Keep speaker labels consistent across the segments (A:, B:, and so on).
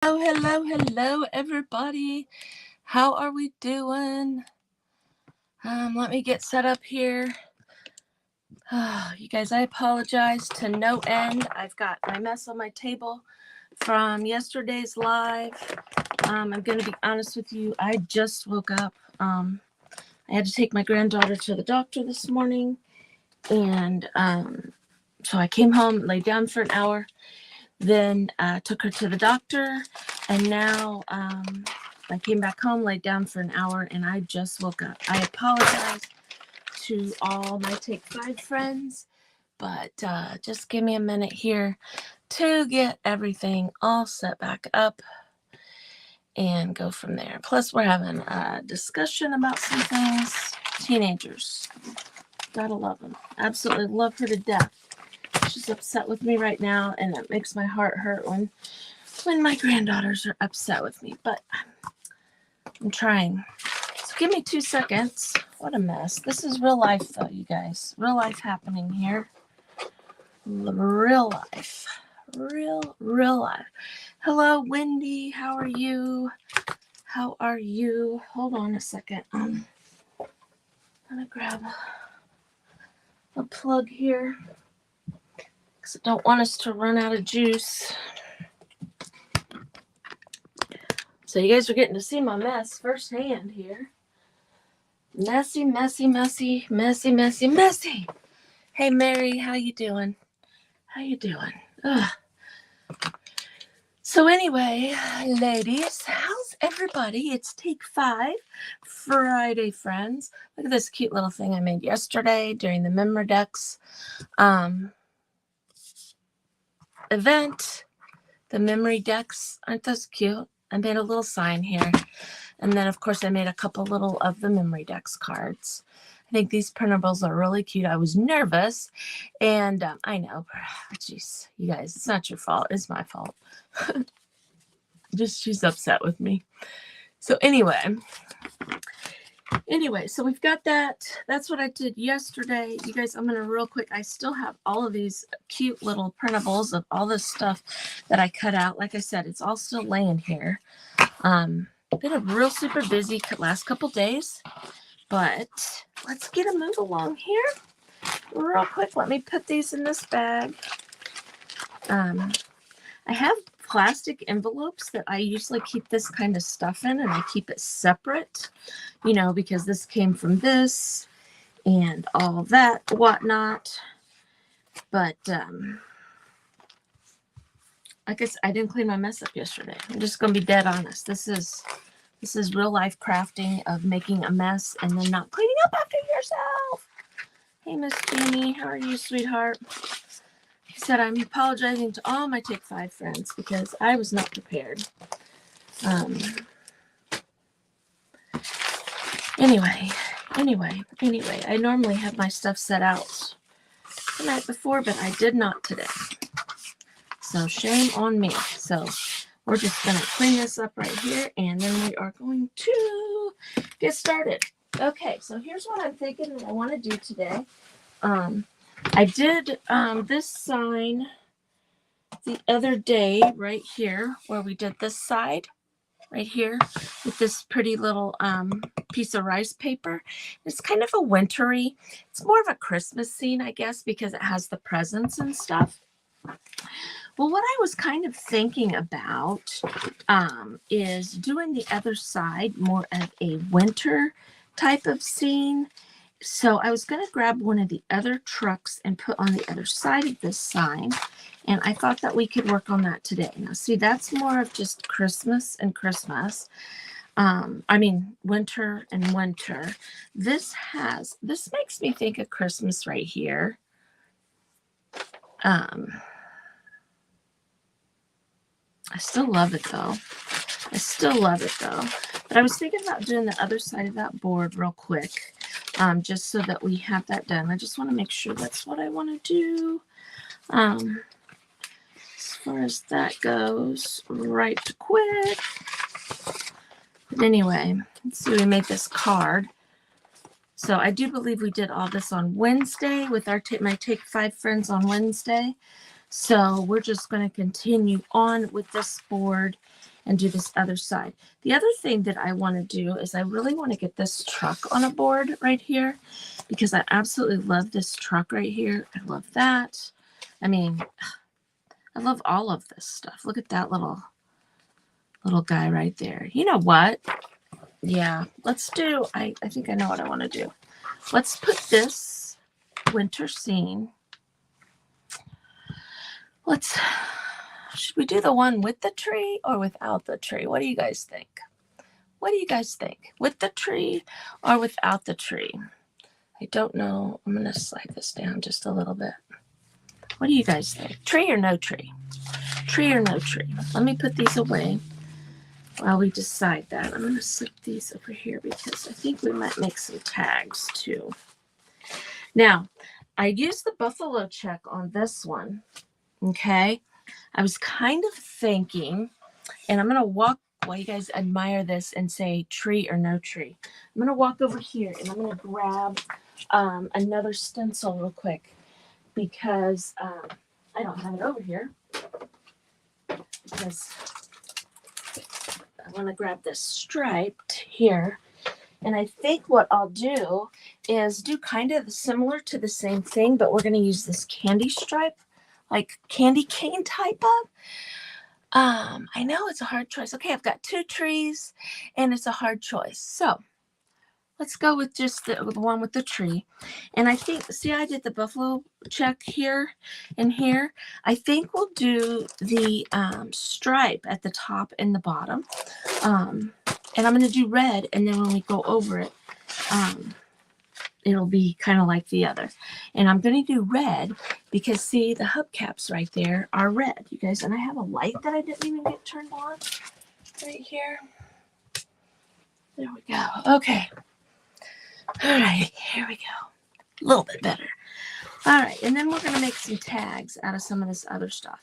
A: Hello, everybody. How are we doing? Let me get set up here. You guys, I apologize to no end. I've got my mess on my table from yesterday's live. I'm going to be honest with you. I just woke up. I had to take my granddaughter to the doctor this morning. And so I came home, laid down for an hour. Then took her to the doctor, and now I came back home, laid down for an hour, and I just woke up. I apologize to all my Take 5 friends, but just give me a minute here to get everything all set back up and go from there. Plus, we're having a discussion about some things. Teenagers. Gotta love them. Absolutely love her to death. She's upset with me right now, and it makes my heart hurt when my granddaughters are upset with me, but I'm trying. So give me 2 seconds. What a mess. This is real life, though, you guys. Real life happening here. Real life. Real life. Hello, Wendy. How are you? How are you? Hold on a second. I'm gonna grab a plug here. I don't want us to run out of juice. So you guys are getting to see my mess firsthand here. Messy. Hey, Mary, how you doing? Ugh. So anyway, ladies, how's everybody? It's Take 5 Friday, friends. Look at this cute little thing I made yesterday during the Memoredex event. The memory decks, aren't those cute? I made a little sign here. And then, of course, I made a couple little of the Memoredex cards. I think these printables are really cute. I was nervous. And I know. Jeez, you guys, it's not your fault. It's my fault. Just she's upset with me. So anyway, so we've got that. That's what I did yesterday. You guys, I'm going to real quick. I still have all of these cute little printables of all this stuff that I cut out. Like I said, it's all still laying here. Been a real super busy last couple days, but let's get a move along here real quick. Let me put these in this bag. I have plastic envelopes that I usually keep this kind of stuff in, and I keep it separate, because this came from this and all that whatnot. But I guess I didn't clean my mess up yesterday. I'm just gonna be dead honest. This is real life crafting of making a mess and then not cleaning up after yourself. Hey, Miss Jeannie, how are you, sweetheart? He said, I'm apologizing to all my Take 5 friends because I was not prepared. Anyway, I normally have my stuff set out the night before, but I did not today. So shame on me. So we're just going to clean this up right here, and then we are going to get started. Okay, so here's what I'm thinking that I want to do today. I did this sign the other day right here where we did this side right here with this pretty little piece of rice paper. It's kind of a wintry, it's more of a Christmas scene, I guess, because it has the presents and stuff. Well, what I was kind of thinking about is doing the other side more of a winter type of scene. So I was going to grab one of the other trucks and put on the other side of this sign. And I thought that we could work on that today. Now, see, that's more of just Christmas and Christmas. Winter and winter. This makes me think of Christmas right here. I still love it though. But I was thinking about doing the other side of that board real quick. Just so that we have that done. I just want to make sure that's what I want to do. As far as that goes, right quick. But anyway, let's see, we made this card. So I do believe we did all this on Wednesday with my Take 5 friends on Wednesday. So we're just going to continue on with this board and do this other side. The other thing that I want to do is I really want to get this truck on a board right here because I absolutely love this truck right here. I love that. I mean, I love all of this stuff. Look at that little guy right there. You know what? Yeah, let's do, I think I know what I want to do. Let's put this winter scene. Should we do the one with the tree or without the tree? What do you guys think? What do you guys think? With the tree or without the tree? I don't know. I'm going to slide this down just a little bit. What do you guys think? Tree or no tree? Tree or no tree? Let me put these away while we decide that. I'm going to slip these over here because I think we might make some tags too. Now, I used the buffalo check on this one. Okay. I was kind of thinking, and I'm going to walk while you guys admire this and say tree or no tree. I'm going to walk over here and I'm going to grab another stencil real quick because I don't have it over here because I want to grab this striped here. And I think what I'll do is do kind of similar to the same thing, but we're going to use this candy stripe, like candy cane type of. I know it's a hard choice. Okay, I've got 2 trees and it's a hard choice. So let's go with just the one with the tree. And I think, see, I did the buffalo check here and here. I think we'll do the stripe at the top and the bottom. And I'm going to do red. And then when we go over it, it'll be kind of like the other. And I'm going to do red because, see, the hubcaps right there are red, you guys. And I have a light that I didn't even get turned on right here. There we go. Okay. All right. Here we go. A little bit better. All right. And then we're going to make some tags out of some of this other stuff.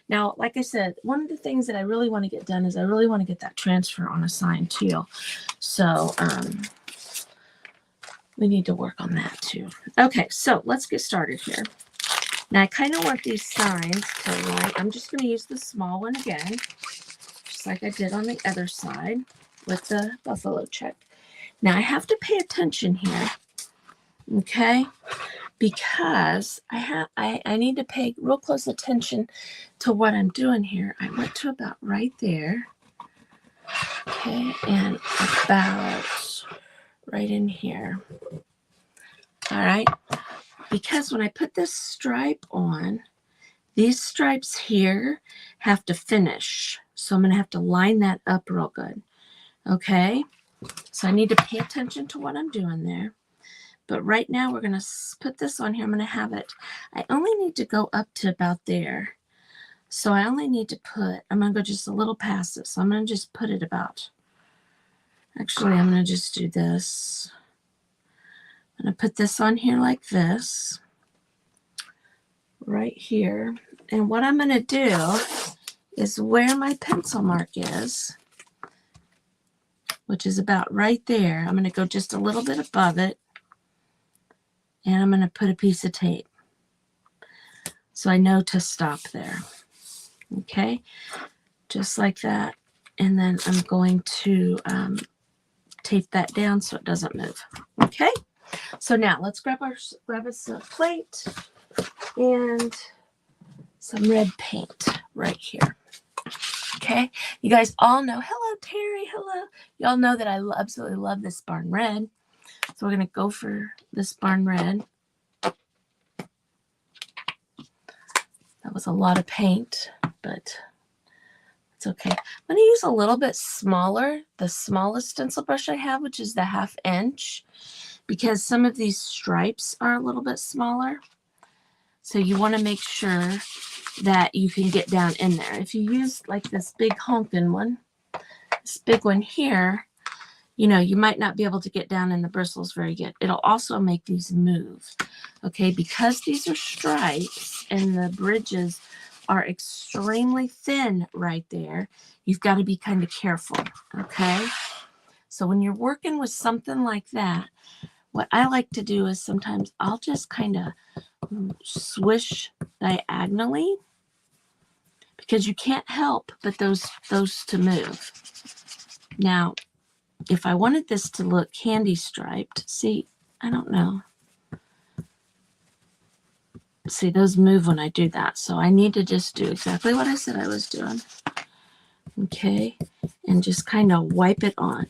A: Now, like I said, one of the things that I really want to get done is I really want to get that transfer on a sign teal. So, we need to work on that too. Okay, so let's get started here. Now I kind of want these signs to write. I'm just going to use the small one again, just like I did on the other side with the buffalo check. Now I have to pay attention here, okay? Because I need to pay real close attention to what I'm doing here. I went to about right there, okay, and about right in here. All right, because when I put this stripe on, these stripes here have to finish. So I'm going to have to line that up real good. Okay, so I need to pay attention to what I'm doing there. But right now we're going to put this on here. I'm going to have it, I only need to go up to about there. So I only need to put, I'm going to go just a little past it. So I'm going to just put it about, actually I'm going to just do this. I'm going to put this on here like this, right here. And what I'm going to do is where my pencil mark is, which is about right there, I'm going to go just a little bit above it. And I'm going to put a piece of tape so I know to stop there. Okay, just like that. And then I'm going to tape that down so it doesn't move. Okay, so now let's grab us a plate and some red paint right here. Okay, you guys all know, hello Terry, hello. Y'all know that I absolutely love this barn red. So we're going to go for this barn red. That was a lot of paint, but it's okay. I'm going to use a little bit smaller, the smallest stencil brush I have, which is the 1/2 inch, because some of these stripes are a little bit smaller. So you want to make sure that you can get down in there. If you use like this big honkin' one, this big one here, you know, you might not be able to get down in the bristles very good. It'll also make these move, okay? Because these are stripes and the bridges are extremely thin right there, you've got to be kind of careful, okay? So when you're working with something like that, what I like to do is sometimes I'll just kind of swish diagonally because you can't help but those to move. Now, if I wanted this to look candy striped, see, I don't know. See, those move when I do that. So I need to just do exactly what I said I was doing. Okay, and just kind of wipe it on.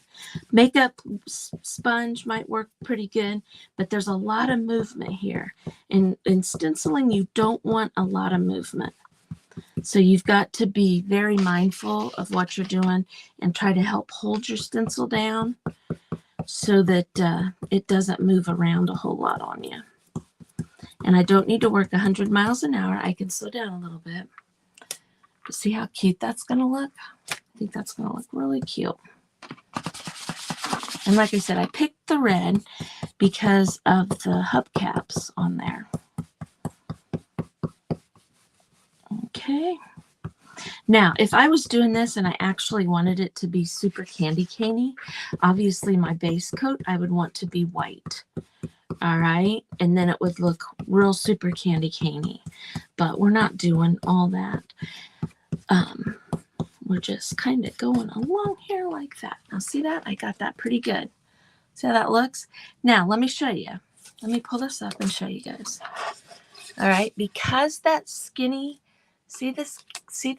A: Makeup sponge might work pretty good, but there's a lot of movement here. In stenciling, you don't want a lot of movement. So you've got to be very mindful of what you're doing and try to help hold your stencil down so that it doesn't move around a whole lot on you. And I don't need to work 100 miles an hour. I can slow down a little bit. But see how cute that's going to look? I think that's going to look really cute. And like I said, I picked the red because of the hubcaps on there. Okay. Now, if I was doing this and I actually wanted it to be super candy caney, obviously my base coat, I would want to be white. All right. And then it would look real super candy caney. But we're not doing all that. We're just kind of going along here like that. Now, see that? I got that pretty good. See how that looks? Now, let me show you. Let me pull this up and show you guys. All right. Because that skinny, see the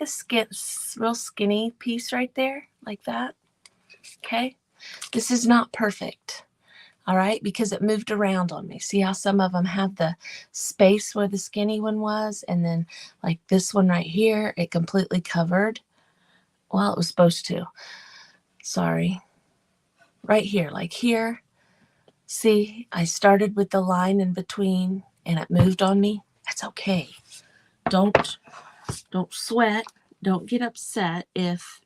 A: skin, real skinny piece right there? Like that? Okay. This is not perfect. All right. Because it moved around on me. See how some of them have the space where the skinny one was? And then like this one right here, it completely covered. Well, it was supposed to. Sorry. Right here, like here. See, I started with the line in between and it moved on me. That's okay. Don't sweat. Don't get upset if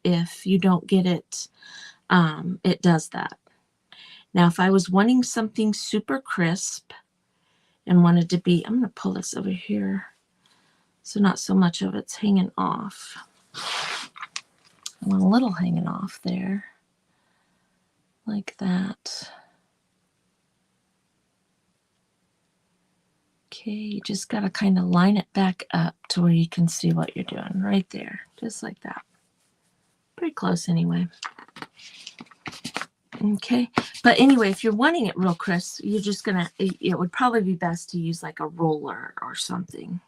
A: you don't get it. It does that. Now, if I was wanting something super crisp and wanted to be, I'm going to pull this over here so not so much of it's hanging off. I want a little hanging off there, like that. Okay, you just got to kind of line it back up to where you can see what you're doing right there, just like that. Pretty close anyway. Okay, but anyway, if you're wanting it real crisp, you're just gonna, it would probably be best to use like a roller or something.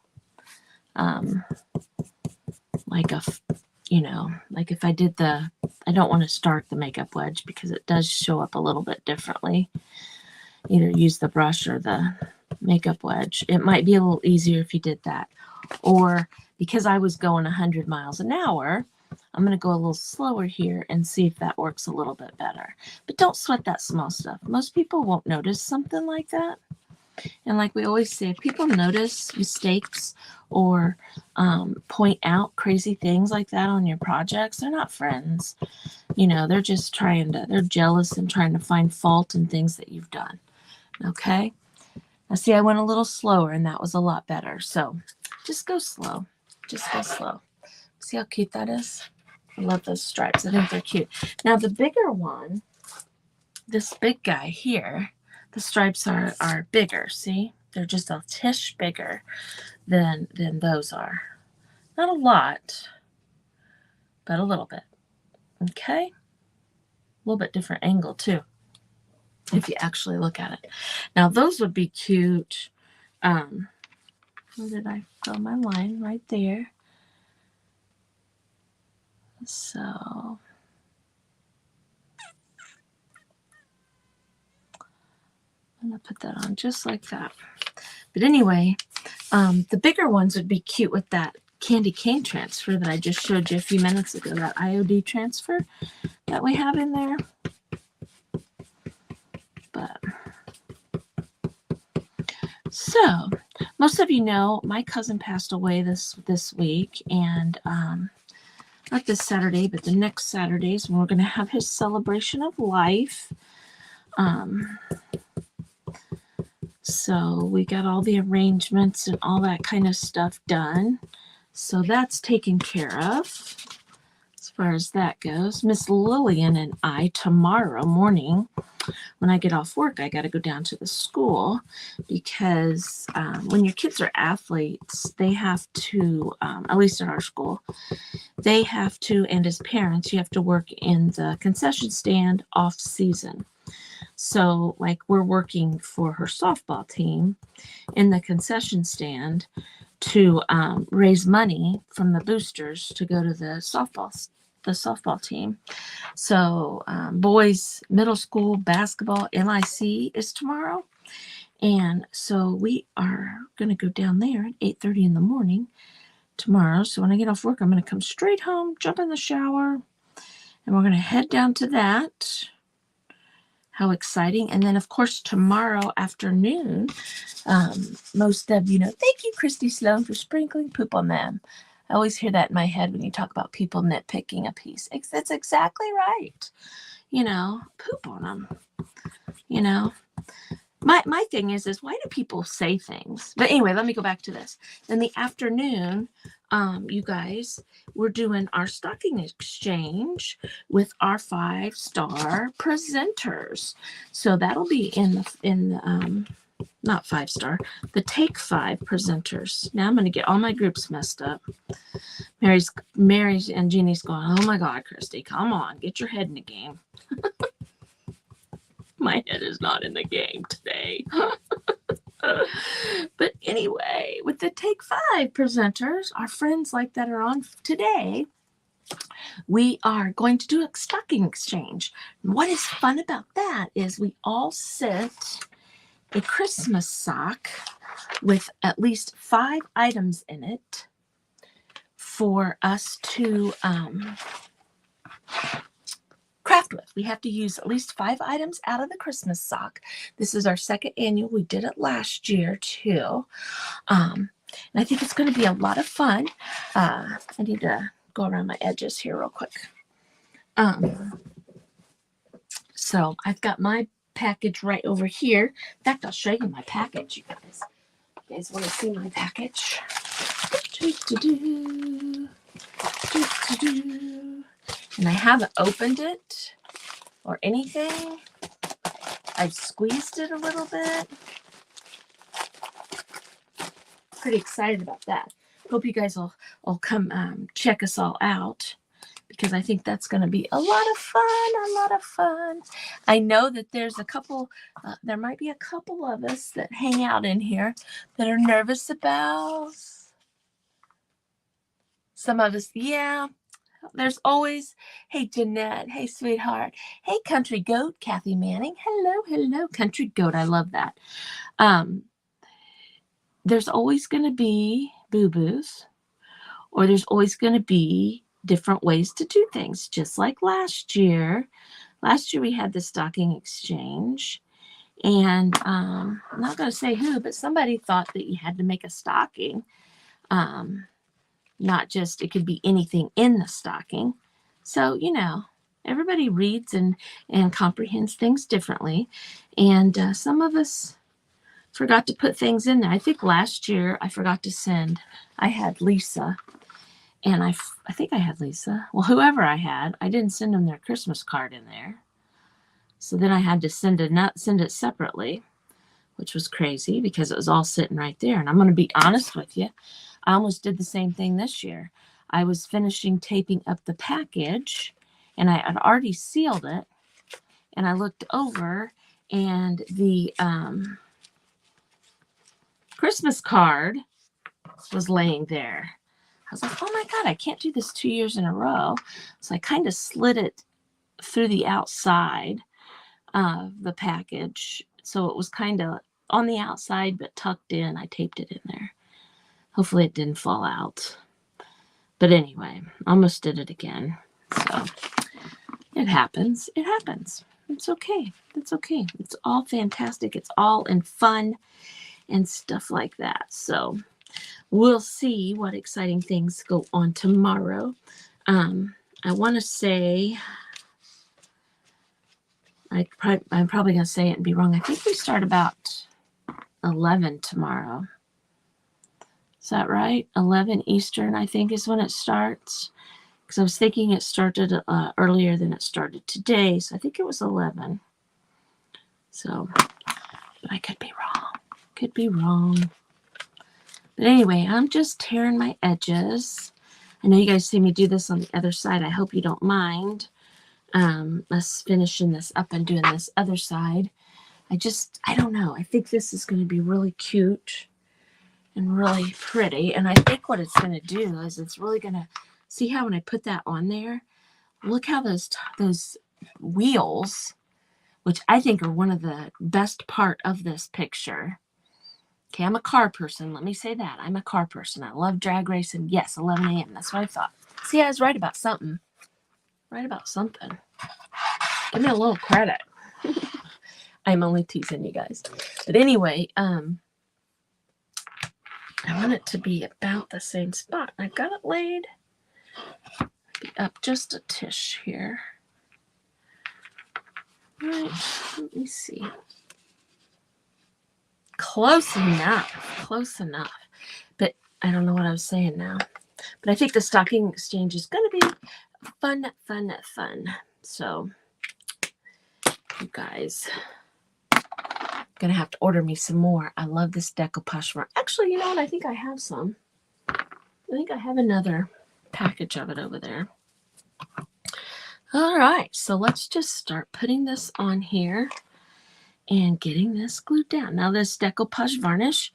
A: Like a, like if I did I don't want to start the makeup wedge because it does show up a little bit differently. Either use the brush or the makeup wedge. It might be a little easier if you did that. Or because I was going 100 miles an hour, I'm going to go a little slower here and see if that works a little bit better. But don't sweat that small stuff. Most people won't notice something like that. And like we always say, if people notice mistakes or point out crazy things like that on your projects, they're not friends. They're just they're jealous and trying to find fault in things that you've done. Okay. Now see, I went a little slower and that was a lot better. So just go slow. Just go slow. See how cute that is? I love those stripes. I think they're cute. Now the bigger one, this big guy here, the stripes are bigger. See? They're just a tish bigger than those are. Not a lot, but a little bit. Okay? A little bit different angle too, if you actually look at it. Now those would be cute. Where did I throw my line? Right there. So I'm going to put that on just like that. But anyway, the bigger ones would be cute with that candy cane transfer that I just showed you a few minutes ago, that IOD transfer that we have in there. But so most of you know my cousin passed away this week, and not this Saturday, but the next Saturdays, when we're going to have his celebration of life. So we got all the arrangements and all that kind of stuff done. So that's taken care of as far as that goes. Miss Lillian and I tomorrow morning, when I get off work, I got to go down to the school because when your kids are athletes, they have to, at least at our school, they have to, and as parents, you have to work in the concession stand off season. So, like, we're working for her softball team in the concession stand to raise money from the boosters to go to the softball team. So, boys middle school basketball NIC is tomorrow, and so we are going to go down there at 8:30 in the morning tomorrow. So when I get off work, I'm going to come straight home, jump in the shower, and we're going to head down to that. How exciting. And then, of course, tomorrow afternoon, most of you know, thank you, Christy Sloan, for sprinkling poop on them. I always hear that in my head when you talk about people nitpicking a piece. That's exactly right. You know, poop on them. You know, my thing is why do people say things? But anyway, let me go back to this. In the afternoon, you guys, we're doing our stocking exchange with our 5-star presenters. So that'll be in the not 5-star, the Take 5 presenters. Now I'm going to get all my groups messed up. Mary's and Jeannie's going, oh my God, Christy, come on, get your head in the game. My head is not in the game today. But anyway, with the Take 5 presenters, our friends like that are on today, we are going to do a stocking exchange. And what is fun about that is we all sit a Christmas sock with at least 5 items in it for us to craft with. We have to use at least 5 items out of the Christmas sock. This is our second annual. We did it last year too. And I think it's going to be a lot of fun. I need to go around my edges here real quick. So I've got my package right over here. In fact, I'll show you my package, you guys. You guys want to see my package? And I haven't opened it or anything. I've squeezed it a little bit. Pretty excited about that. Hope you guys will come check us all out, because I think that's going to be a lot of fun. I know that there's a couple, there might be a couple of us that hang out in here that are nervous about. Some of us, yeah. There's always, hey, Jeanette, hey, sweetheart, hey, Country Goat, Kathy Manning, hello, Country Goat, I love that. There's always going to be boo-boos, or there's always going to be different ways to do things, just like last year. Last year we had the stocking exchange, and I'm not going to say who, but somebody thought that you had to make a stocking. Not just, it could be anything in the stocking. So, you know, everybody reads and comprehends things differently. And some of us forgot to put things in there. I think last year I forgot to send. I had Lisa, and I think I had Lisa. Well, whoever I had, I didn't send them their Christmas card in there. So then I had to send it separately, which was crazy because it was all sitting right there. And I'm going to be honest with you. I almost did the same thing this year. I was finishing taping up the package, and I had already sealed it. And I looked over, and the Christmas card was laying there. I was like, oh my God, I can't do this 2 years in a row. So I kind of slid it through the outside of the package. So it was kind of on the outside, but tucked in. I taped it in there. Hopefully it didn't fall out. But anyway, almost did it again. So it happens. It happens. It's okay. It's okay. It's all fantastic. It's all in fun and stuff like that. So we'll see what exciting things go on tomorrow. I want to say, I'm probably going to say it and be wrong. I think we start about 11 tomorrow. Is that right? 11 Eastern, I think, is when it starts. Because I was thinking it started earlier than it started today. So I think it was 11. So, but I could be wrong. Could be wrong. But anyway, I'm just tearing my edges. I know you guys see me do this on the other side. I hope you don't mind us finishing this up and doing this other side. I don't know. I think this is going to be really cute and really pretty. And I think what it's going to do is it's really going to, see how when I put that on there, look how those wheels, which I think are one of the best part of this picture. Okay, I'm a car person. Let me say that. I'm a car person. I love drag racing. Yes, 11 a.m. That's what I thought. See, I was right about something. Right about something. Give me a little credit. I'm only teasing you guys. But anyway, I want it to be about the same spot. I've got it laid up just a tish here. Right, let me see. Close enough. Close enough. But I don't know what I was saying now. But I think the stocking exchange is going to be fun, fun, fun. So, you guys, going to have to order me some more. I love this decoupage. Actually, you know what? I think I have some. I think I have another package of it over there. All right, so let's just start putting this on here and getting this glued down. Now, this decoupage varnish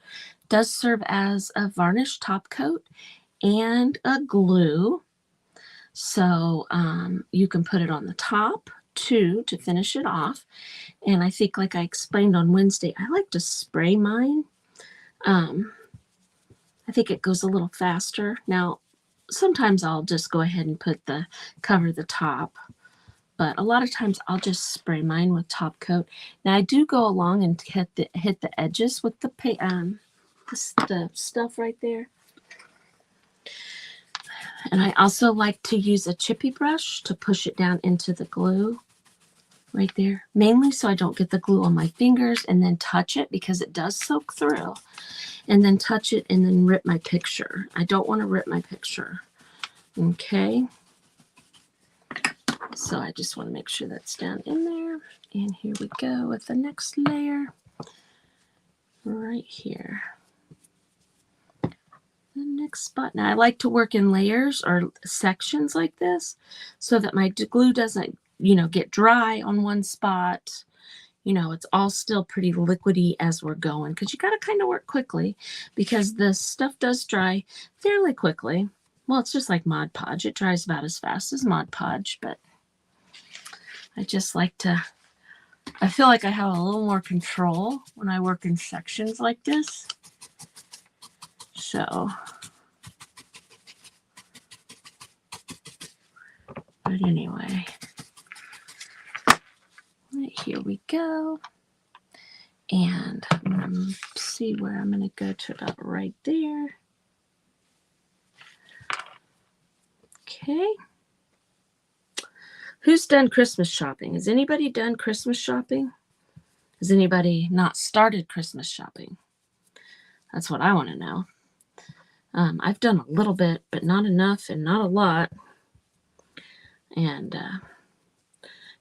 A: does serve as a varnish top coat and a glue. So you can put it on the top too to finish it off. And I think, like I explained on Wednesday, I like to spray mine. I think it goes a little faster. Now, sometimes I'll just go ahead and cover the top. But a lot of times I'll just spray mine with top coat. Now I do go along and hit the edges with the stuff right there. And I also like to use a chippy brush to push it down into the glue right there. Mainly so I don't get the glue on my fingers and then touch it, because it does soak through. And then touch it and then rip my picture. I don't want to rip my picture. Okay. So I just want to make sure that's down in there. And here we go with the next layer right here. The next spot. Now I like to work in layers or sections like this so that my glue doesn't, get dry on one spot. It's all still pretty liquidy as we're going, because you got to kind of work quickly, because the stuff does dry fairly quickly. Well, it's just like Mod Podge. It dries about as fast as Mod Podge, but I just like to, I feel like I have a little more control when I work in sections like this. So, but anyway, right, here we go. And I'm going to see where I'm going to go to about right there. Okay. Who's done Christmas shopping? Has anybody done Christmas shopping? Has anybody not started Christmas shopping? That's what I want to know. I've done a little bit, but not enough and not a lot. And,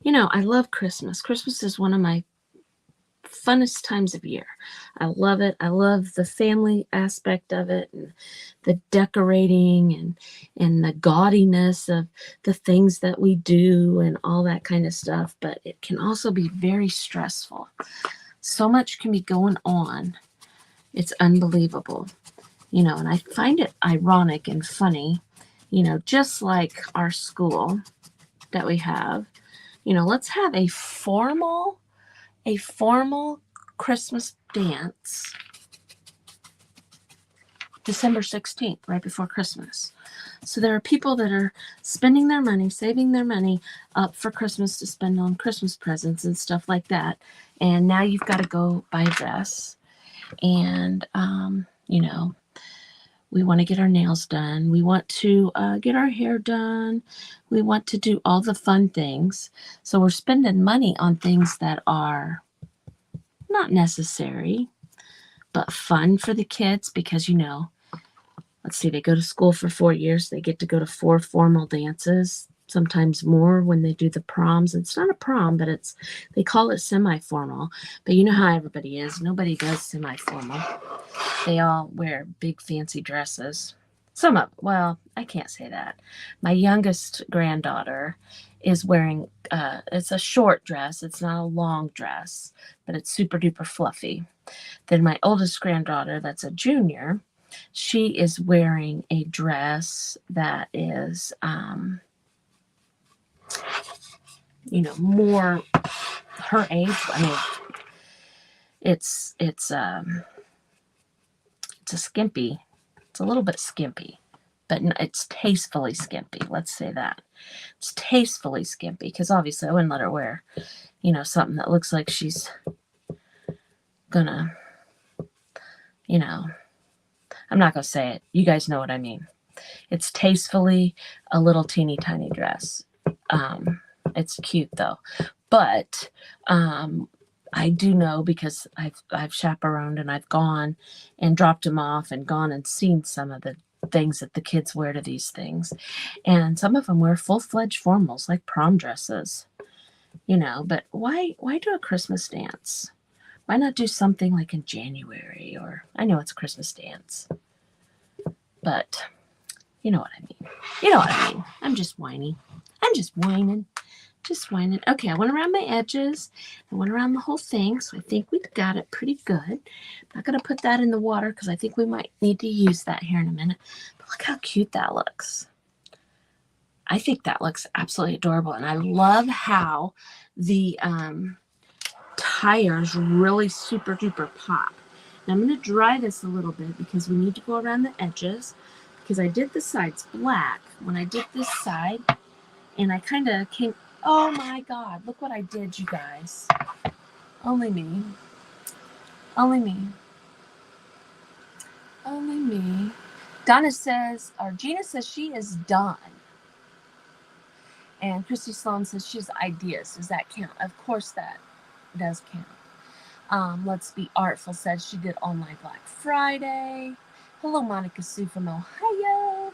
A: I love Christmas. Christmas is one of my funnest times of year. I love it. I love the family aspect of it, and the decorating and the gaudiness of the things that we do and all that kind of stuff. But it can also be very stressful. So much can be going on. It's unbelievable. And I find it ironic and funny, just like our school that we have, let's have a formal Christmas dance December 16th, right before Christmas. So there are people that are spending their money, saving their money up for Christmas to spend on Christmas presents and stuff like that. And now you've got to go buy a dress. And, we want to get our nails done. We want to get our hair done. We want to do all the fun things. So we're spending money on things that are not necessary, but fun for the kids, because, let's see, they go to school for 4 years. They get to go to 4 formal dances. sometimes more when they do the proms. It's not a prom, but they call it semi-formal. But you know how everybody is. Nobody does semi-formal. They all wear big fancy dresses. Well, I can't say that. My youngest granddaughter is wearing, it's a short dress. It's not a long dress, but it's super duper fluffy. Then my oldest granddaughter, that's a junior, she is wearing a dress that is, more her age. I mean, it's a skimpy. It's a little bit skimpy, but it's tastefully skimpy. Let's say that. It's tastefully skimpy, because obviously I wouldn't let her wear, something that looks like she's gonna, I'm not gonna say it. You guys know what I mean. It's tastefully a little teeny tiny dress. It's cute though, but I do know, because I've chaperoned and I've gone and dropped them off and gone and seen some of the things that the kids wear to these things, and some of them wear full-fledged formals like prom dresses, But why do a Christmas dance? Why not do something like in January? Or I know it's a Christmas dance, but you know what I mean. You know what I mean. I'm just whining. I'm just whining. Just whining. Okay, I went around my edges. I went around the whole thing, so I think we got it pretty good. I'm not going to put that in the water because I think we might need to use that here in a minute. But look how cute that looks. I think that looks absolutely adorable, and I love how the tires really super duper pop. Now I'm going to dry this a little bit because we need to go around the edges, because I did the sides black when I did this side, and I kind of came, oh my God, look what I did, you guys. Only me. Only me. Only me. Donna says, or Gina says she is done. And Christy Sloan says she has ideas. Does that count? Of course that does count. Let's Be Artful says she did online Black Friday. Hello, Monica Sue from Ohio.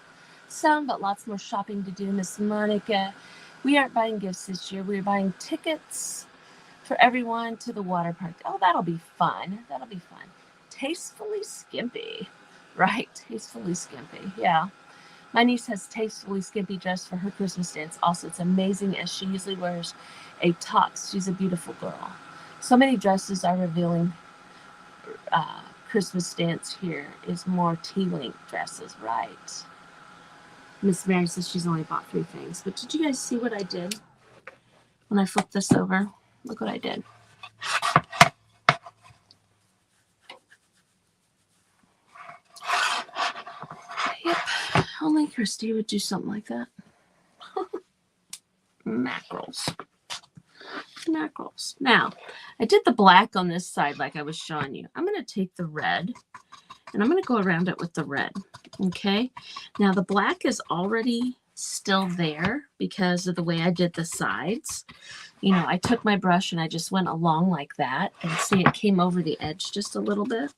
A: Some, but lots more shopping to do, Miss Monica. We aren't buying gifts this year. We're buying tickets for everyone to the water park. Oh, that'll be fun. That'll be fun. Tastefully skimpy. Right, tastefully skimpy. Yeah. My niece has tastefully skimpy dress for her Christmas dance. Also, it's amazing as she usually wears a tux. She's a beautiful girl. So many dresses are revealing. Christmas dance here is more tea-link dresses, right? Miss Mary says she's only bought 3 things. But did you guys see what I did when I flipped this over? Look what I did. Yep. Only Christy would do something like that. Mackerels. Mackerels. Now, I did the black on this side like I was showing you. I'm going to take the red, and I'm going to go around it with the red. Okay? Now, the black is already still there because of the way I did the sides. I took my brush and I just went along like that, and see, it came over the edge just a little bit.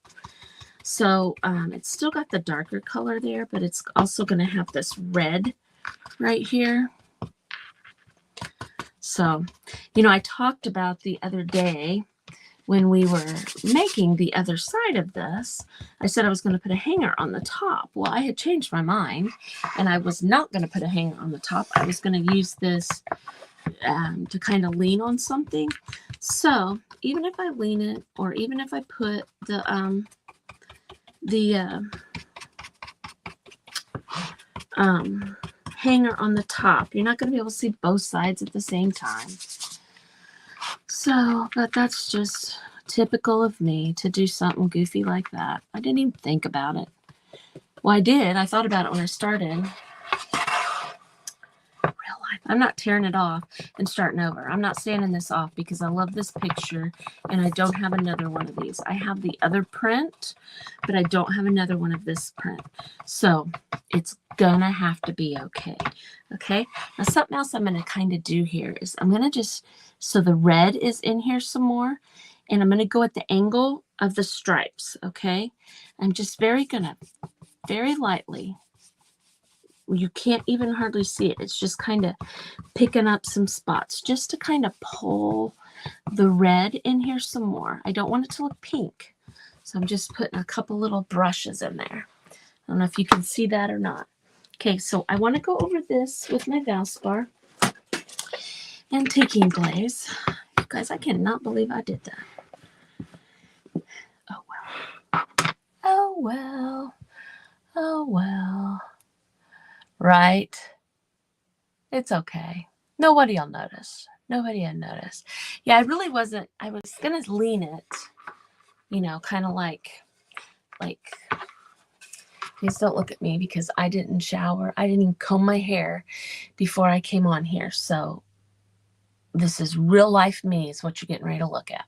A: So it's still got the darker color there, but it's also going to have this red right here. So, I talked about the other day when we were making the other side of this, I said I was going to put a hanger on the top. Well, I had changed my mind, and I was not going to put a hanger on the top. I was going to use this to kind of lean on something. So even if I lean it, or even if I put the hanger on the top, you're not going to be able to see both sides at the same time. So, but that's just typical of me to do something goofy like that. I didn't even think about it. Well, I did. I thought about it when I started. Real life. I'm not tearing it off and starting over. I'm not sanding this off because I love this picture and I don't have another one of these. I have the other print, but I don't have another one of this print. So it's gonna have to be okay. Okay. Now something else I'm gonna kind of do here is I'm gonna just, so the red is in here some more, and I'm gonna go at the angle of the stripes. Okay. I'm just very lightly you can't even hardly see it. It's just kind of picking up some spots just to kind of pull the red in here some more. I don't want it to look pink. So I'm just putting a couple little brushes in there. I don't know if you can see that or not. Okay, so I want to go over this with my Valspar Antiquing Glaze. You guys, I cannot believe I did that. Oh well. Oh well. Oh well. Right? It's okay. Nobody will notice. Nobody will notice. Yeah, I really wasn't. I was going to lean it, you know, kind of like, please don't look at me because I didn't shower. I didn't even comb my hair before I came on here. So this is real life me is what you're getting ready to look at.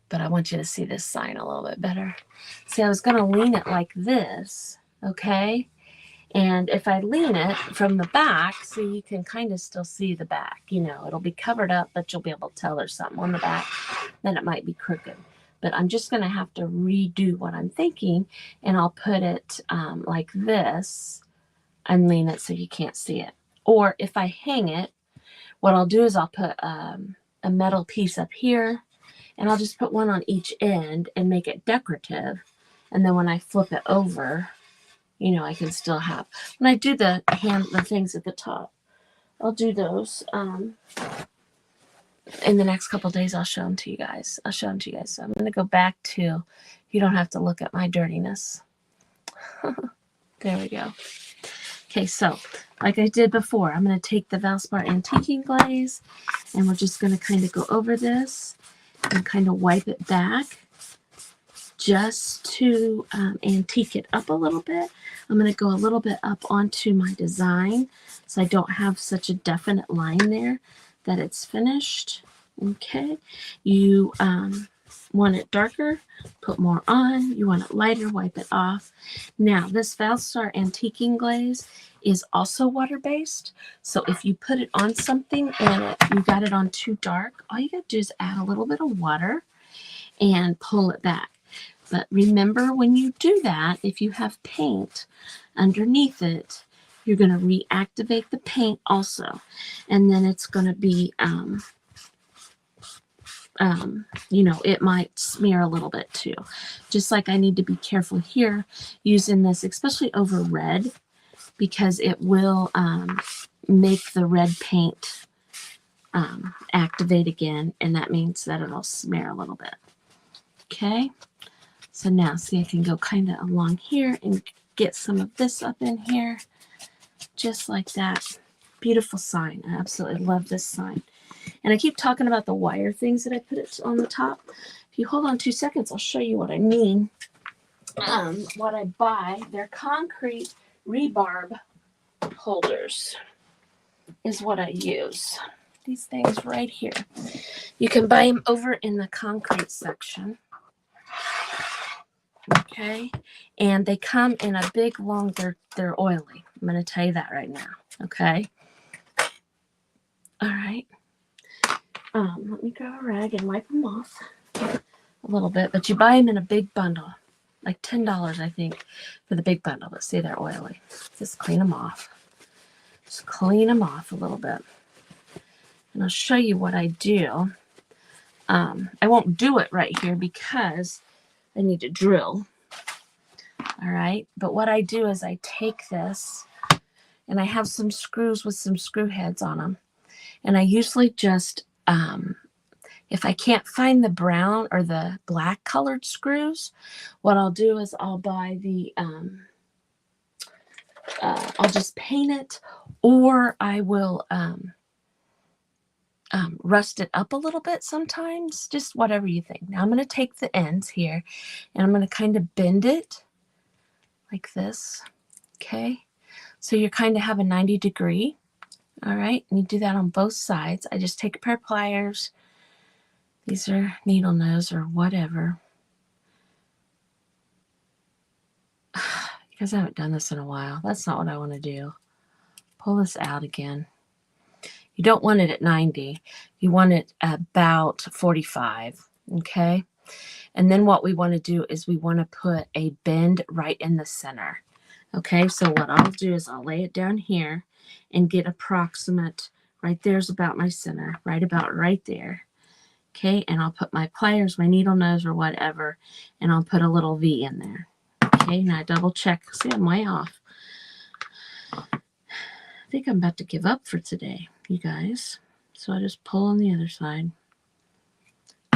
A: But I want you to see this sign a little bit better. See, I was going to lean it like this, okay? And if I lean it from the back, so you can kind of still see the back, you know, it'll be covered up, but you'll be able to tell there's something on the back. Then it might be crooked. But I'm just going to have to redo what I'm thinking, and I'll put it like this and lean it so you can't see it. Or if I hang it, what I'll do is I'll put a metal piece up here, and I'll just put one on each end and make it decorative. And then when I flip it over, you know, I can still have, when I do the things at the top, I'll do those in the next couple of days. I'll show them to you guys. So I'm going to go back to, you don't have to look at my dirtiness. There we go. Okay, so like I did before, I'm going to take the Valspar Antiquing Glaze, and we're just going to kind of go over this and kind of wipe it back just to antique it up a little bit. I'm going to go a little bit up onto my design so I don't have such a definite line there that it's finished. Okay, you want it darker, put more on. You want it lighter, wipe it off. Now, this Valspar Antiquing Glaze is also water-based. So if you put it on something and you got it on too dark, all you got to do is add a little bit of water and pull it back. But remember, when you do that, if you have paint underneath it, you're going to reactivate the paint also. And then it's going to be, you know, it might smear a little bit too. Just like I need to be careful here using this, especially over red, because it will make the red paint activate again. And that means that it'll smear a little bit. Okay. So now, see, I can go kind of along here and get some of this up in here, just like that. Beautiful sign. I absolutely love this sign. And I keep talking about the wire things that I put it on the top. If you hold on 2 seconds, I'll show you what I mean. What I buy, they're concrete rebarb holders is what I use. These things right here. You can buy them over in the concrete section. Okay, and they come in a big long, they're oily. I'm going to tell you that right now. Okay. All right. Let me grab a rag and wipe them off a little bit, but you buy them in a big bundle, like $10, I think, for the big bundle. But see, they're oily. Just clean them off. Just clean them off a little bit. And I'll show you what I do. I won't do it right here because I need to drill. All right. But what I do is I take this, and I have some screws with some screw heads on them. And I usually just, if I can't find the brown or the black colored screws, what I'll do is I'll buy the, I'll just paint it, or I will rust it up a little bit sometimes, just whatever you think. Now I'm going to take the ends here, and I'm going to kind of bend it like this. Okay. So you kind of have a 90 degree. All right. And you do that on both sides. I just take a pair of pliers. These are needle nose or whatever. Because I haven't done this in a while. That's not what I want to do. Pull this out again. You don't want it at 90. You want it about 45. Okay. And then what we want to do is we want to put a bend right in the center. Okay, so what I'll do is I'll lay it down here and get approximate. Right there's about my center, right about right there. Okay, and I'll put my pliers, my needle nose, or whatever, and I'll put a little V in there. Okay, now I double check. See, I'm way off. I think I'm about to give up for today, you guys. So I just pull on the other side,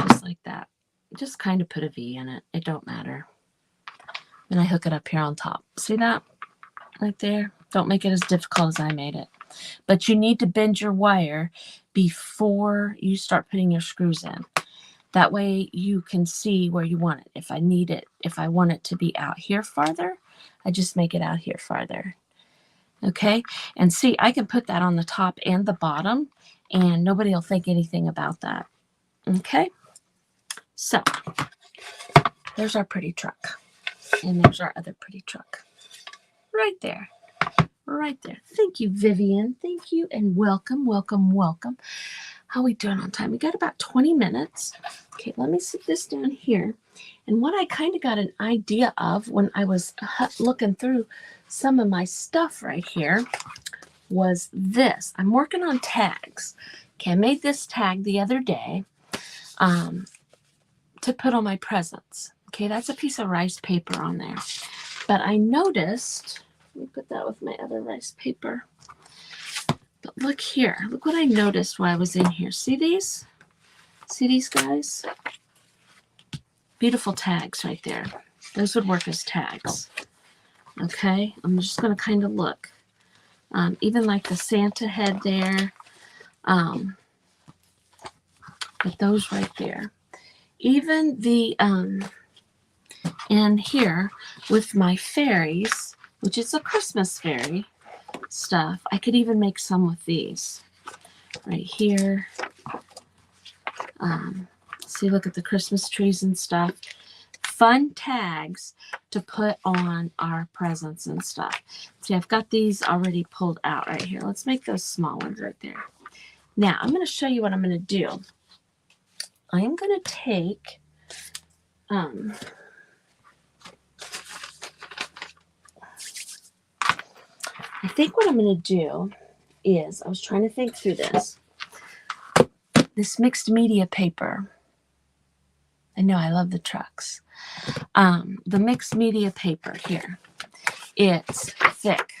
A: just like that. Just kind of put a V in it. It don't matter. Then I hook it up here on top. See that? Right there. Don't make it as difficult as I made it. But you need to bend your wire before you start putting your screws in. That way you can see where you want it. If I need it, if I want it to be out here farther, I just make it out here farther. Okay? And see, I can put that on the top and the bottom, and nobody will think anything about that. Okay? So, there's our pretty truck. And there's our other pretty truck. Right there. Right there. Thank you, Vivian. Thank you, and welcome, welcome, welcome. How are we doing on time? We got about 20 minutes. Okay, let me sit this down here. And what I kind of got an idea of when I was looking through some of my stuff right here was this. I'm working on tags. Okay, I made this tag the other day to put on my presents. Okay, that's a piece of rice paper on there. But I noticed, let me put that with my other rice paper. But look here. Look what I noticed while I was in here. See these? See these guys? Beautiful tags right there. Those would work as tags. Okay? I'm just going to kind of look. Even like the Santa head there. But those right there. Even the, and here with my fairies, which is a Christmas fairy stuff, I could even make some with these. Right here. See, look at the Christmas trees and stuff. Fun tags to put on our presents and stuff. See, I've got these already pulled out right here. Let's make those small ones right there. Now, I'm going to show you what I'm going to do. I am going to take, I think what I'm going to do is, I was trying to think through this mixed media paper. I know, I love the trucks. The mixed media paper here, it's thick,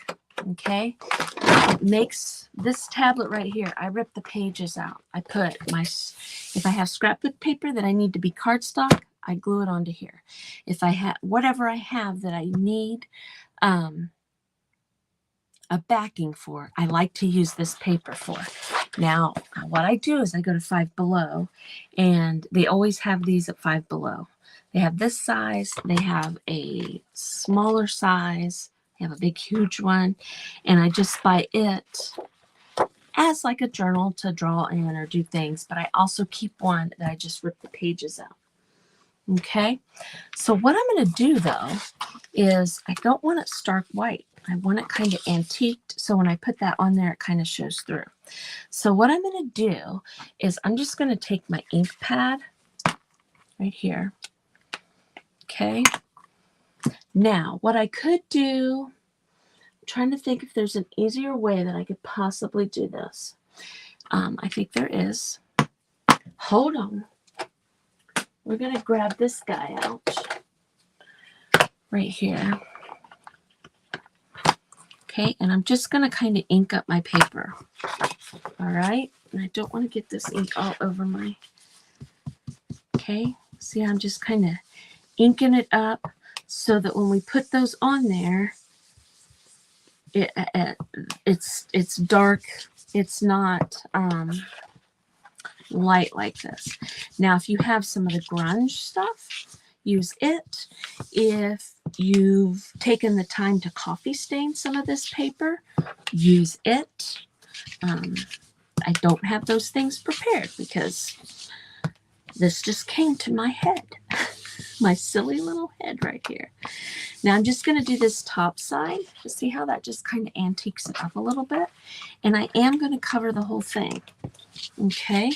A: okay? It makes this tablet right here, I rip the pages out. I put my, if I have scrapbook paper that I need to be cardstock, I glue it onto here. If I have, whatever I have that I need a backing for, I like to use this paper for. Now, what I do is I go to Five Below, and they always have these at Five Below. They have this size, they have a smaller size, they have a big, huge one, and I just buy it as like a journal to draw in or do things, but I also keep one that I just rip the pages out. Okay, so what I'm going to do though is I don't want it stark white. I want it kind of antiqued, so when I put that on there, it kind of shows through. So what I'm going to do is I'm just going to take my ink pad right here. Okay. Now, what I could do, I'm trying to think if there's an easier way that I could possibly do this. I think there is. Hold on. We're going to grab this guy out right here. Okay, and I'm just going to kind of ink up my paper. All right, and I don't want to get this ink all over my, okay, see, I'm just kind of inking it up so that when we put those on there, it's dark, it's not light like this. Now, if you have some of the grunge stuff, use it. If you've taken the time to coffee stain some of this paper, use it. I don't have those things prepared because this just came to my head. My silly little head right here. Now I'm just going to do this top side to see how that just kind of antiques it up a little bit. And I am going to cover the whole thing. Okay,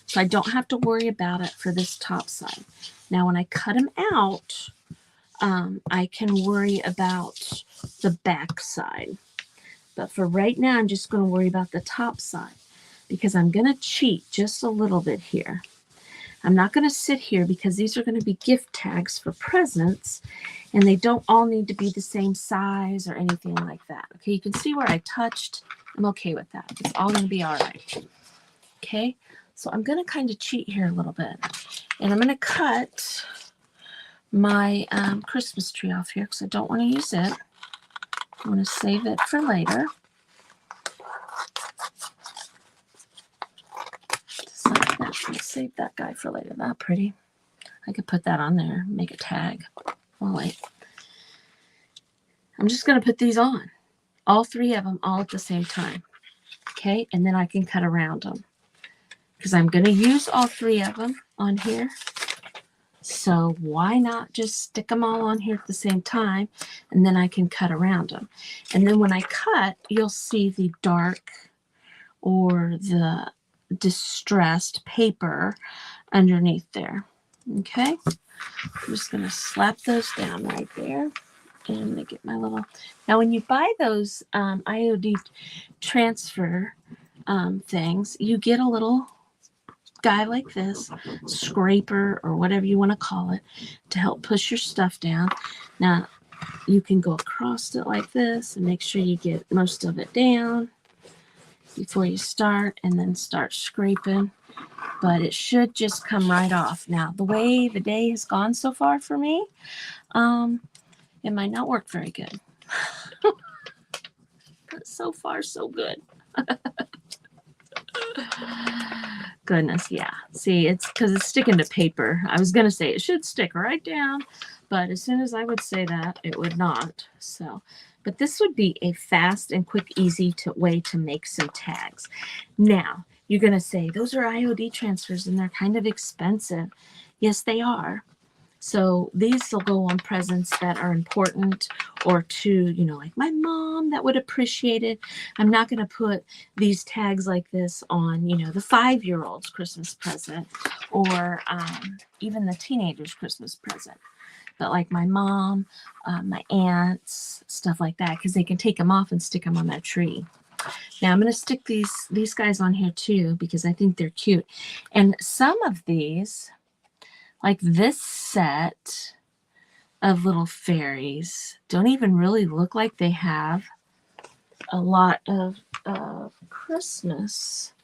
A: so I don't have to worry about it for this top side. Now when I cut them out, I can worry about the back side. But for right now, I'm just going to worry about the top side because I'm going to cheat just a little bit here. I'm not going to sit here because these are going to be gift tags for presents, and they don't all need to be the same size or anything like that. Okay, you can see where I touched. I'm okay with that. It's all going to be all right. Okay, so I'm going to kind of cheat here a little bit, and I'm going to cut my Christmas tree off here because I don't want to use it. I want to save it for later. Just like that. I'll save that guy for later. That pretty. I could put that on there, make a tag. Oh, wait. I'm just going to put these on. All three of them all at the same time. Okay, and then I can cut around them. Because I'm going to use all three of them on here. So why not just stick them all on here at the same time, and then I can cut around them. And then when I cut, you'll see the dark or the distressed paper underneath there. Okay, I'm just going to slap those down right there. And I'm going to get my little... Now, when you buy those IOD transfer things, you get a little guy like this, scraper or whatever you want to call it, to help push your stuff down. Now, you can go across it like this and make sure you get most of it down before you start, and then start scraping. But it should just come right off. Now, the way the day has gone so far for me, it might not work very good. But so far, so good. Goodness, yeah. See, it's because it's sticking to paper. I was going to say it should stick right down, but as soon as I would say that, it would not. So, but this would be a fast and quick, easy way to make some tags. Now, you're going to say, those are IOD transfers and they're kind of expensive. Yes, they are. So these will go on presents that are important, or to, you know, like my mom that would appreciate it. I'm not going to put these tags like this on, you know, the 5-year-old's Christmas present, or even the teenager's Christmas present. But like my mom, my aunts, stuff like that, because they can take them off and stick them on their tree. Now I'm going to stick these guys on here too because I think they're cute. And some of these, like this set of little fairies, don't even really look like they have a lot of Christmas.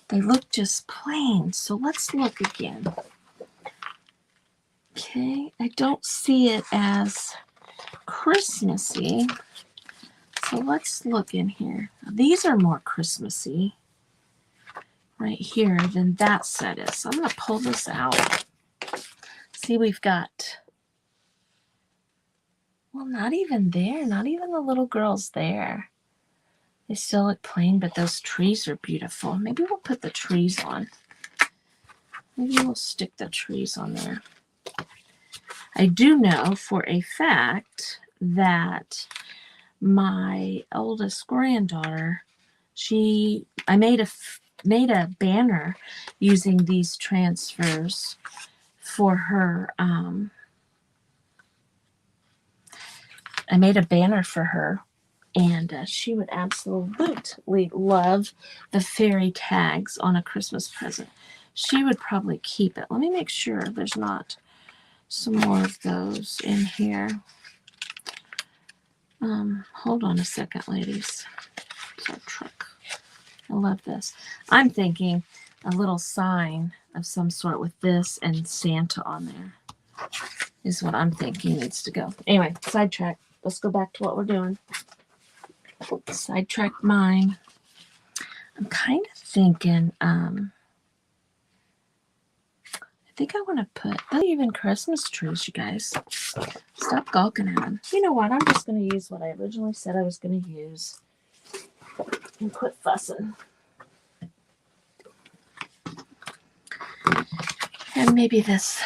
A: They look just plain. So let's look again. Okay, I don't see it as Christmassy. So let's look in here. Now, these are more Christmassy right here than that set is. So I'm going to pull this out. See, we've got, well, not even there. Not even the little girls there. They still look plain, but those trees are beautiful. Maybe we'll put the trees on. Maybe we'll stick the trees on there. I do know for a fact that my oldest granddaughter, I made a banner using these transfers for her. I made a banner for her, and she would absolutely love the fairy tags on a Christmas present. She would probably keep it. Let me make sure there's not some more of those in here. Hold on a second, ladies. It's our truck. I love this. I'm thinking a little sign of some sort with this and Santa on there is what I'm thinking needs to go. Anyway, sidetrack. Let's go back to what we're doing. Sidetrack mine. I'm kind of thinking, I think I want to put, not even Christmas trees, you guys. Stop gawking at them. You know what? I'm just going to use what I originally said I was going to use and quit fussing. And maybe this.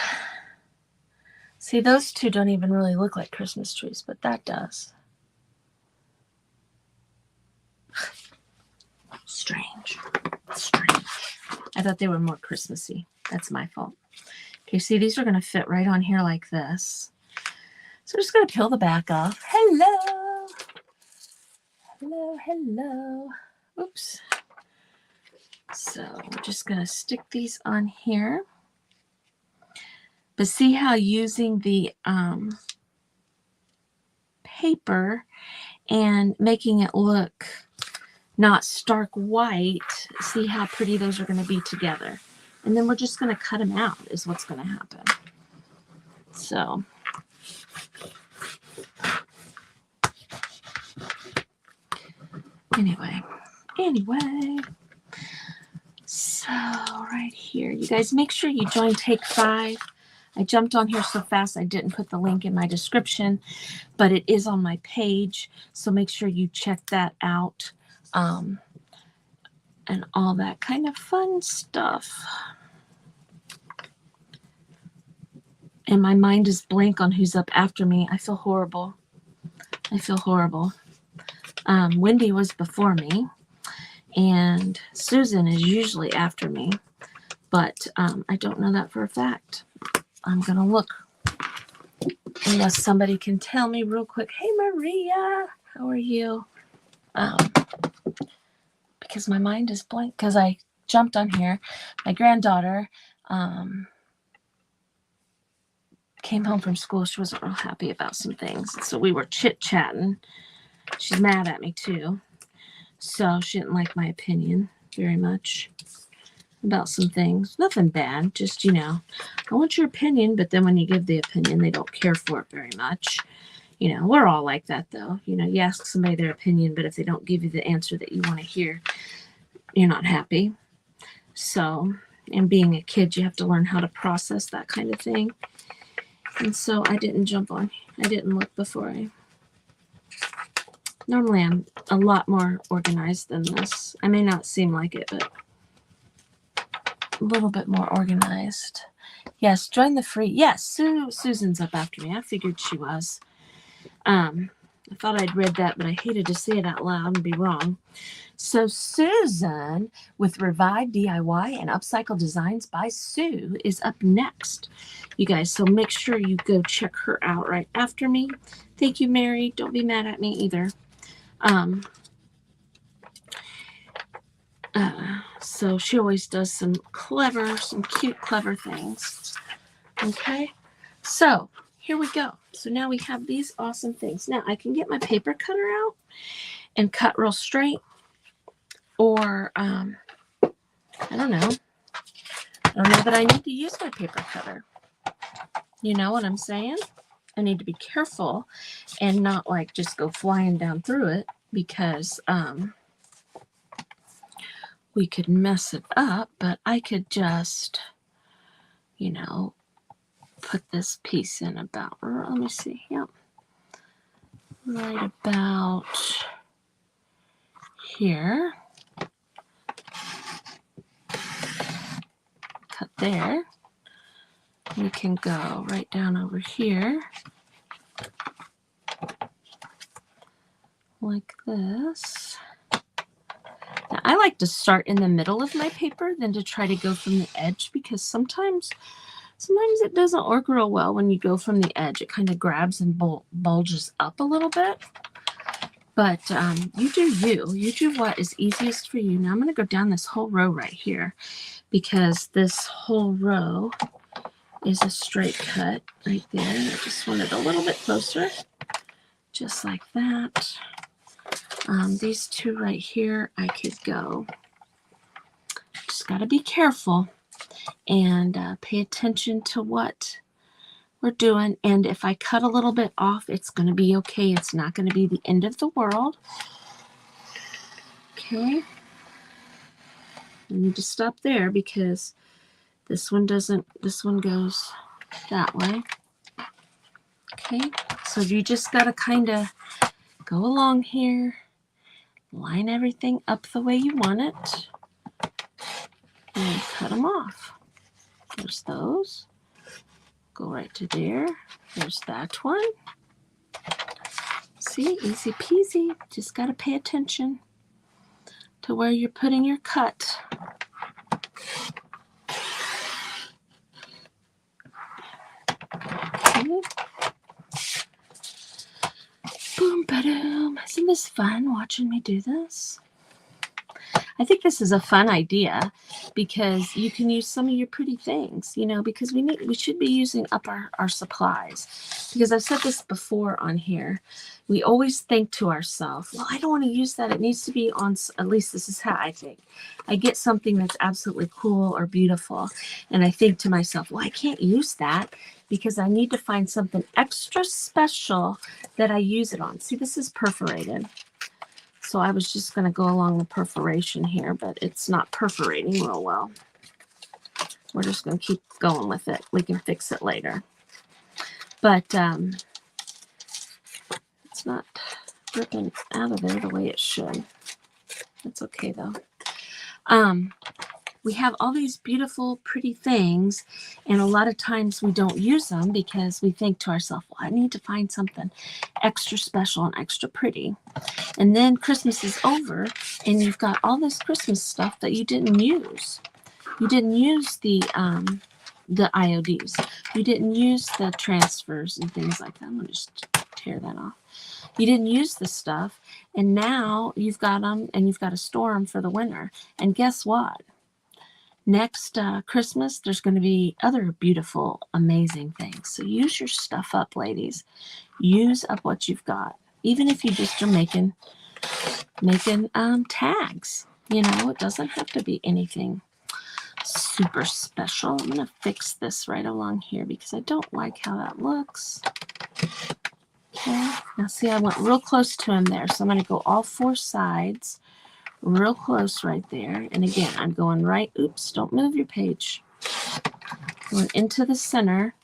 A: See, those two don't even really look like Christmas trees, but that does. Strange. I thought they were more Christmassy. That's my fault. Okay, see, these are going to fit right on here like this. So I'm just going to peel the back off. Hello. Hello, hello. Oops. So we're just going to stick these on here. But see how using the paper and making it look not stark white, see how pretty those are going to be together. And then we're just going to cut them out is what's going to happen. So anyway, so right here, you guys make sure you join Take 5. I jumped on here so fast I didn't put the link in my description, but it is on my page, so make sure you check that out, and all that kind of fun stuff. And my mind is blank on who's up after me. I feel horrible. Wendy was before me, and Susan is usually after me, but I don't know that for a fact. I'm going to look unless somebody can tell me real quick. Hey, Maria, how are you? Because my mind is blank because I jumped on here. My granddaughter came home from school. She wasn't real happy about some things. So we were chit-chatting. She's mad at me too. So she didn't like my opinion very much about some things. Nothing bad. Just, I want your opinion. But then when you give the opinion, they don't care for it very much. We're all like that though. You ask somebody their opinion, but if they don't give you the answer that you want to hear, you're not happy. So, and being a kid, you have to learn how to process that kind of thing. And so I didn't jump on. I didn't look before normally I'm a lot more organized than this. I may not seem like it, but a little bit more organized. Yes, join the free. Yes, Susan's up after me. I figured she was. I thought I'd read that, but I hated to say it out loud and be wrong. So Susan with Revive DIY and Upcycle Designs by Sue is up next, you guys. So make sure you go check her out right after me. Thank you, Mary. Don't be mad at me either. So she always does some cute, clever things. Okay. So here we go. So now we have these awesome things. Now I can get my paper cutter out and cut real straight, or I don't know that I need to use my paper cutter. You know what I'm saying? I need to be careful and not like just go flying down through it, because we could mess it up. But I could just, put this piece in about, let me see, yep, right about here. Cut there. We can go right down over here like this. Now, I like to start in the middle of my paper than to try to go from the edge, because sometimes it doesn't work real well when you go from the edge. It kind of grabs and bulges up a little bit. But you do what is easiest for you. Now I'm going to go down this whole row right here, because this whole row is a straight cut right there. I just want it a little bit closer, just like that. These two right here, I could go. Just got to be careful and pay attention to what we're doing. And if I cut a little bit off, it's going to be okay. It's not going to be the end of the world. Okay. I need to stop there because this one goes that way. Okay. So you just got to kind of go along here, line everything up the way you want it, and cut them off. There's those. Go right to there. There's that one. See, easy peasy. Just got to pay attention to where you're putting your cut. Okay. Boom, ba-doom. Isn't this fun watching me do this? I think this is a fun idea because you can use some of your pretty things, you know, because we should be using up our supplies. Because I've said this before on here. We always think to ourselves, well, I don't want to use that. It needs to be on, at least this is how I think. I get something that's absolutely cool or beautiful, and I think to myself, well, I can't use that because I need to find something extra special that I use it on. See, this is perforated. So I was just going to go along the perforation here, but it's not perforating real well. We're just going to keep going with it. We can fix it later. But it's not ripping out of there the way it should. That's okay, though. We have all these beautiful, pretty things, and a lot of times we don't use them because we think to ourselves, well, I need to find something extra special and extra pretty. And then Christmas is over, and you've got all this Christmas stuff that you didn't use. You didn't use the IODs. You didn't use the transfers and things like that. I'm going to just tear that off. You didn't use the stuff, and now you've got them, and you've got to store them for the winter. And guess what? Next Christmas, there's going to be other beautiful, amazing things. So use your stuff up, ladies. Use up what you've got. Even if you just are making tags. You know, it doesn't have to be anything super special. I'm going to fix this right along here because I don't like how that looks. Okay. Now see, I went real close to him there. So I'm going to go all four sides. Real close right there. And again, I'm going right. Oops, don't move your page. Going into the center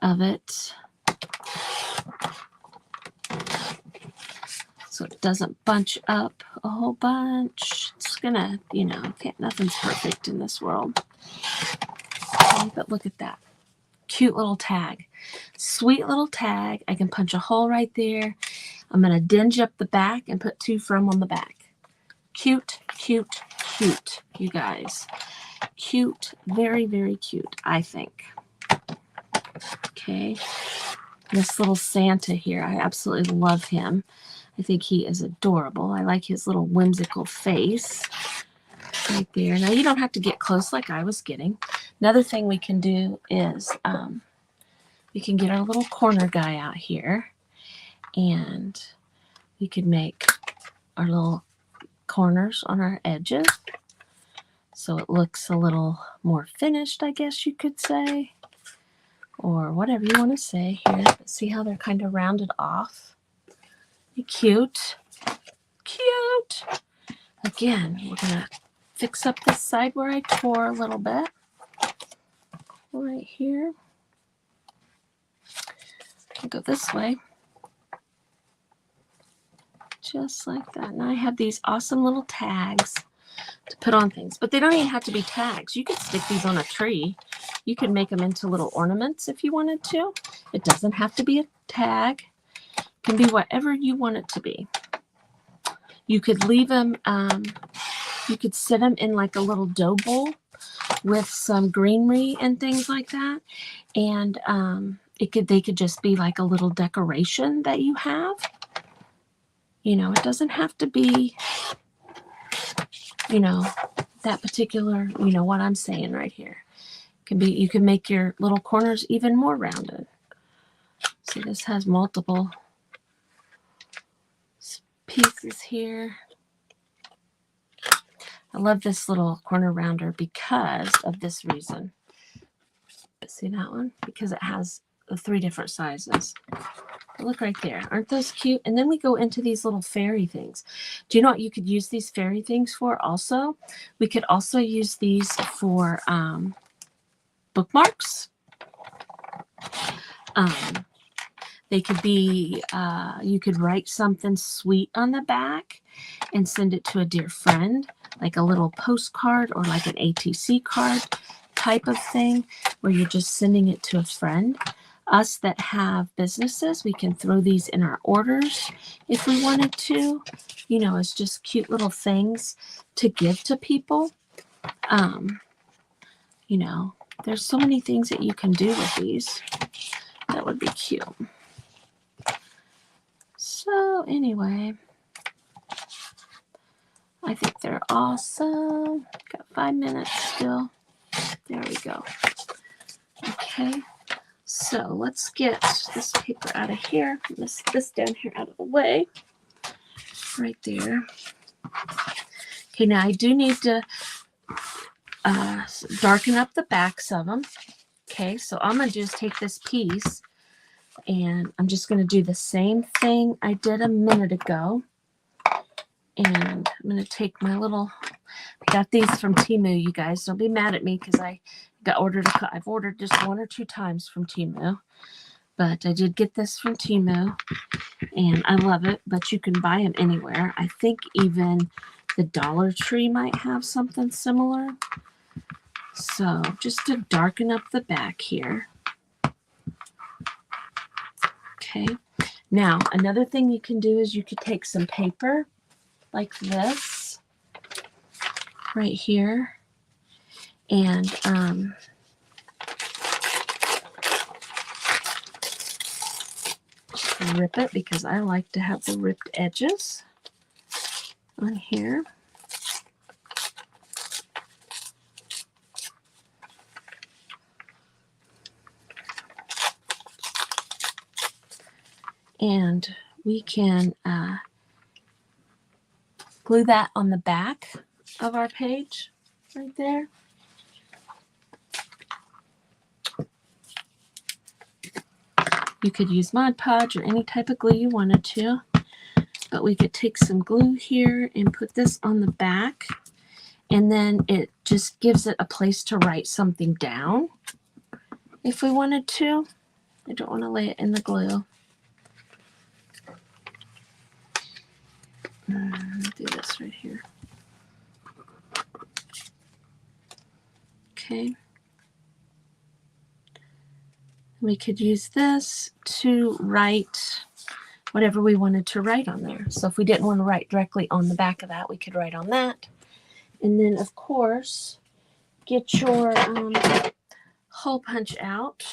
A: of it. So it doesn't bunch up a whole bunch. It's gonna, you know, nothing's perfect in this world. Okay, but look at that. Cute little tag. Sweet little tag. I can punch a hole right there. I'm going to dinge up the back and put to from on the back. Cute, cute, cute, you guys. Cute, very, very cute, I think. Okay. This little Santa here, I absolutely love him. I think he is adorable. I like his little whimsical face right there. Now, you don't have to get close like I was getting. Another thing we can do is we can get our little corner guy out here, and we could make our little corners on our edges so it looks a little more finished, I guess you could say, or whatever you want to say here. But see how they're kind of rounded off? Cute. Cute. Again, we're going to fix up this side where I tore a little bit. Right here. I'll go this way. Just like that. Now I have these awesome little tags to put on things. But they don't even have to be tags. You could stick these on a tree. You could make them into little ornaments if you wanted to. It doesn't have to be a tag. It can be whatever you want it to be. You could leave them, you could sit them in like a little dough bowl with some greenery and things like that. And they could just be like a little decoration that you have. You know, it doesn't have to be, you know, that particular, you know, what I'm saying right here. It can be, you can make your little corners even more rounded. See, this has multiple pieces here. I love this little corner rounder because of this reason. See that one? Because it has the 3 different sizes. Look right there. Aren't those cute? And then we go into these little fairy things. Do you know what you could use these fairy things for also? We could also use these for bookmarks. They could be, you could write something sweet on the back and send it to a dear friend, like a little postcard or like an ATC card type of thing where you're just sending it to a friend. Us that have businesses, we can throw these in our orders if we wanted to. You know, it's just cute little things to give to people. You know, there's so many things that you can do with these that would be cute. So So anyway, I think they're awesome. Got 5 minutes still. There we go. Okay, so let's get this paper out of here. This down here out of the way. Right there. Okay, now I do need to darken up the backs of them. Okay, so all I'm going to do is take this piece and I'm just going to do the same thing I did a minute ago. And I'm going to take my little, I got these from Temu, you guys. Don't be mad at me because I've ordered just 1 or 2 times from Temu. But I did get this from Temu and I love it, but you can buy them anywhere. I think even the Dollar Tree might have something similar. So just to darken up the back here. Okay. Now, another thing you can do is you could take some paper like this right here and rip it because I like to have the ripped edges on here. And we can glue that on the back of our page right there. You could use Mod Podge or any type of glue you wanted to, but we could take some glue here and put this on the back, and then it just gives it a place to write something down if we wanted to. I don't want to lay it in the glue. Do this right here. Okay. We could use this to write whatever we wanted to write on there. So if we didn't want to write directly on the back of that, we could write on that. And then, of course, get your hole punch out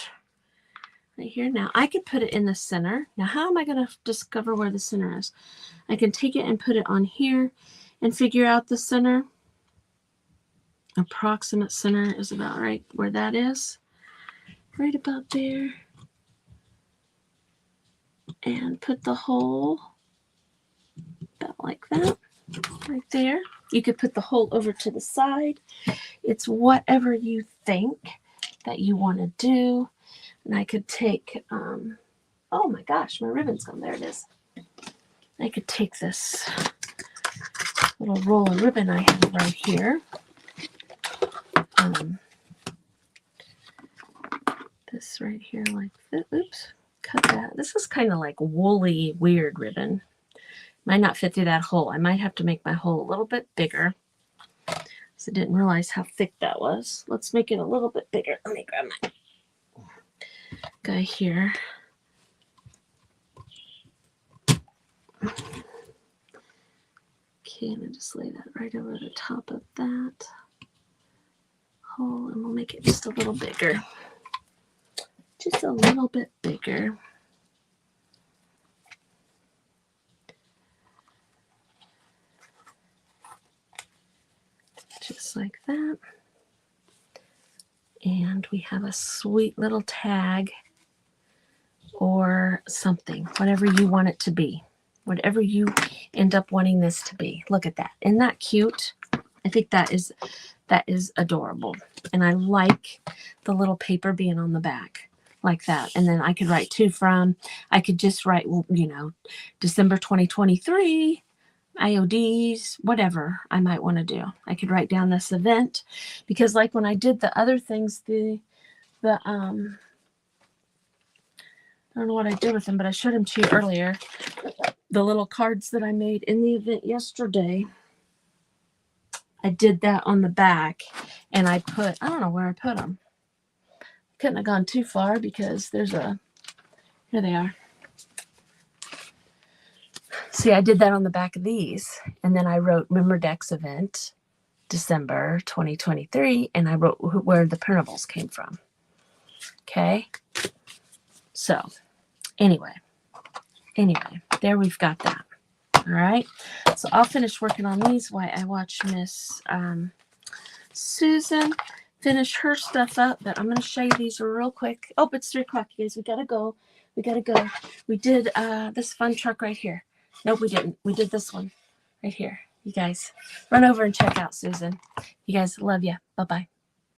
A: right here. Now, I could put it in the center. Now, how am I going to discover where the center is? I can take it and put it on here and figure out the center. Approximate center is about right where that is. Right about there. And put the hole about like that. Right there. You could put the hole over to the side. It's whatever you think that you want to do. And I could take, oh my gosh, my ribbon's gone. There it is. I could take this little roll of ribbon I have right here. This right here like this. Oops, cut that. This is kind of like woolly, weird ribbon. Might not fit through that hole. I might have to make my hole a little bit bigger. So I didn't realize how thick that was. Let's make it a little bit bigger. Let me grab my guy here. Okay, and I just lay that right over the top of that hole, and we'll make it just a little bigger. Just a little bit bigger. Just like that. And we have a sweet little tag or something, whatever you want it to be. Whatever you end up wanting this to be. Look at that. Isn't that cute? I think that is adorable. And I like the little paper being on the back like that. And then I could write to from. I could just write, you know, December 2023, IODs, whatever I might want to do. I could write down this event because like when I did the other things, I don't know what I did with them, but I showed them to you earlier. The little cards that I made in the event yesterday, I did that on the back, and I don't know where I put them. Couldn't have gone too far because here they are. See, I did that on the back of these, and then I wrote Memoredex event, December 2023, and I wrote where the printables came from. Okay? So, anyway, Anyway, there we've got that. All right. So I'll finish working on these while I watch Miss Susan finish her stuff up. But I'm going to show you these real quick. Oh, it's 3 o'clock, you guys. We got to go. We got to go. We did this fun truck right here. Nope, we didn't. We did this one right here. You guys run over and check out Susan. You guys, love you. Bye-bye.